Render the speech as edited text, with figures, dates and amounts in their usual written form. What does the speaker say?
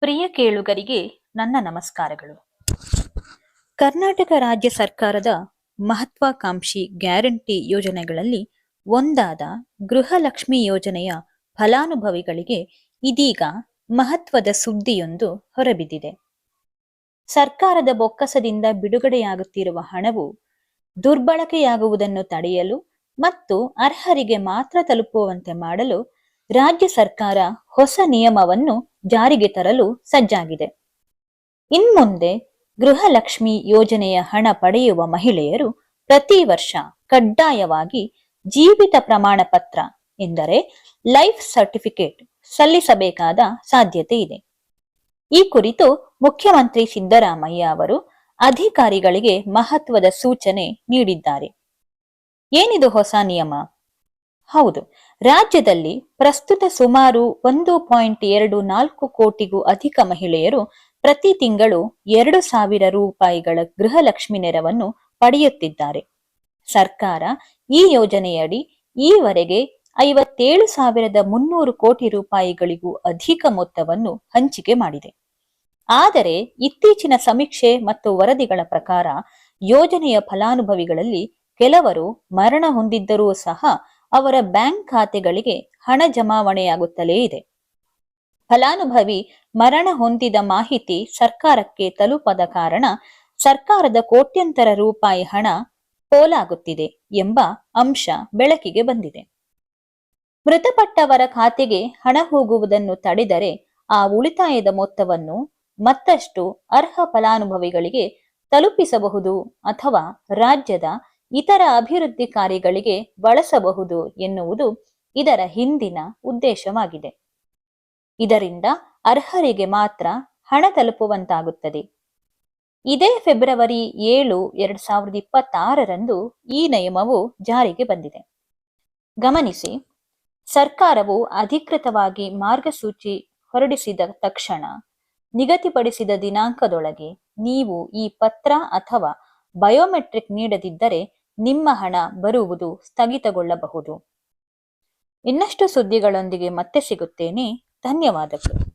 ಪ್ರಿಯ ಕೇಳುಗರಿಗೆ ನನ್ನ ನಮಸ್ಕಾರಗಳು. ಕರ್ನಾಟಕ ರಾಜ್ಯ ಸರ್ಕಾರದ ಮಹತ್ವಾಕಾಂಕ್ಷಿ ಗ್ಯಾರಂಟಿ ಯೋಜನೆಗಳಲ್ಲಿ ಒಂದಾದ ಗೃಹಲಕ್ಷ್ಮಿ ಯೋಜನೆಯ ಫಲಾನುಭವಿಗಳಿಗೆ ಇದೀಗ ಮಹತ್ವದ ಸುದ್ದಿಯೊಂದು ಹೊರಬಿದ್ದಿದೆ. ಸರ್ಕಾರದ ಬೊಕ್ಕಸದಿಂದ ಬಿಡುಗಡೆಯಾಗುತ್ತಿರುವ ಹಣವು ದುರ್ಬಳಕೆಯಾಗುವುದನ್ನು ತಡೆಯಲು ಮತ್ತು ಅರ್ಹರಿಗೆ ಮಾತ್ರ ತಲುಪುವಂತೆ ಮಾಡಲು ರಾಜ್ಯ ಸರ್ಕಾರ ಹೊಸ ನಿಯಮವನ್ನು ಜಾರಿಗೆ ತರಲು ಸಜ್ಜಾಗಿದೆ. ಇನ್ಮುಂದೆ ಗೃಹಲಕ್ಷ್ಮಿ ಯೋಜನೆಯ ಹಣ ಪಡೆಯುವ ಮಹಿಳೆಯರು ಪ್ರತಿ ವರ್ಷ ಕಡ್ಡಾಯವಾಗಿ ಜೀವಿತ ಪ್ರಮಾಣ ಪತ್ರ ಎಂದರೆ ಲೈಫ್ ಸರ್ಟಿಫಿಕೇಟ್ ಸಲ್ಲಿಸಬೇಕಾದ ಸಾಧ್ಯತೆ ಇದೆ. ಈ ಕುರಿತು ಮುಖ್ಯಮಂತ್ರಿ ಸಿದ್ದರಾಮಯ್ಯ ಅವರು ಅಧಿಕಾರಿಗಳಿಗೆ ಮಹತ್ವದ ಸೂಚನೆ ನೀಡಿದ್ದಾರೆ. ಏನಿದು ಹೊಸ ನಿಯಮ? ಹೌದು, ರಾಜ್ಯದಲ್ಲಿ ಪ್ರಸ್ತುತ ಸುಮಾರು 1.24 ಕೋಟಿಗೂ ಅಧಿಕ ಮಹಿಳೆಯರು ಪ್ರತಿ ತಿಂಗಳು 2,000 ರೂಪಾಯಿಗಳ ಗೃಹಲಕ್ಷ್ಮಿ ನೆರವನ್ನು ಪಡೆಯುತ್ತಿದ್ದಾರೆ. ಸರ್ಕಾರ ಈ ಯೋಜನೆಯಡಿ ಈವರೆಗೆ 57,300 ಕೋಟಿ ರೂಪಾಯಿಗಳಿಗೂ ಅಧಿಕ ಮೊತ್ತವನ್ನು ಹಂಚಿಕೆ ಮಾಡಿದೆ. ಆದರೆ ಇತ್ತೀಚಿನ ಸಮೀಕ್ಷೆ ಮತ್ತು ವರದಿಗಳ ಪ್ರಕಾರ ಯೋಜನೆಯ ಫಲಾನುಭವಿಗಳಲ್ಲಿ ಕೆಲವರು ಮರಣ ಹೊಂದಿದ್ದರೂ ಸಹ ಅವರ ಬ್ಯಾಂಕ್ ಖಾತೆಗಳಿಗೆ ಹಣ ಜಮಾವಣೆಯಾಗುತ್ತಲೇ ಇದೆ. ಫಲಾನುಭವಿ ಮರಣ ಹೊಂದಿದ ಮಾಹಿತಿ ಸರ್ಕಾರಕ್ಕೆ ತಲುಪದ ಕಾರಣ ಸರ್ಕಾರದ ಕೋಟ್ಯಂತರ ರೂಪಾಯಿ ಹಣ ಪೋಲಾಗುತ್ತಿದೆ ಎಂಬ ಅಂಶ ಬೆಳಕಿಗೆ ಬಂದಿದೆ. ಮೃತಪಟ್ಟವರ ಖಾತೆಗೆ ಹಣ ಹೋಗುವುದನ್ನು ತಡೆದರೆ ಆ ಉಳಿತಾಯದ ಮೊತ್ತವನ್ನು ಮತ್ತಷ್ಟು ಅರ್ಹ ಫಲಾನುಭವಿಗಳಿಗೆ ತಲುಪಿಸಬಹುದು ಅಥವಾ ರಾಜ್ಯದ ಇತರ ಅಭಿವೃದ್ಧಿ ಕಾರ್ಯಗಳಿಗೆ ಬಳಸಬಹುದು ಎನ್ನುವುದು ಇದರ ಹಿಂದಿನ ಉದ್ದೇಶವಾಗಿದೆ. ಇದರಿಂದ ಅರ್ಹರಿಗೆ ಮಾತ್ರ ಹಣ ತಲುಪುವಂತಾಗುತ್ತದೆ. ಇದೇ ಫೆಬ್ರವರಿ 7, 2026ರಂದು ಈ ನಿಯಮವು ಜಾರಿಗೆ ಬಂದಿದೆ. ಗಮನಿಸಿ, ಸರ್ಕಾರವು ಅಧಿಕೃತವಾಗಿ ಮಾರ್ಗಸೂಚಿ ಹೊರಡಿಸಿದ ತಕ್ಷಣ ನಿಗದಿಪಡಿಸಿದ ದಿನಾಂಕದೊಳಗೆ ನೀವು ಈ ಪತ್ರ ಅಥವಾ ಬಯೋಮೆಟ್ರಿಕ್ ನೀಡದಿದ್ದರೆ ನಿಮ್ಮ ಹಣ ಬರುವುದು ಸ್ಥಗಿತಗೊಳ್ಳಬಹುದು. ಇನ್ನಷ್ಟು ಸುದ್ದಿಗಳೊಂದಿಗೆ ಮತ್ತೆ ಸಿಗುತ್ತೇನೆ. ಧನ್ಯವಾದಗಳು.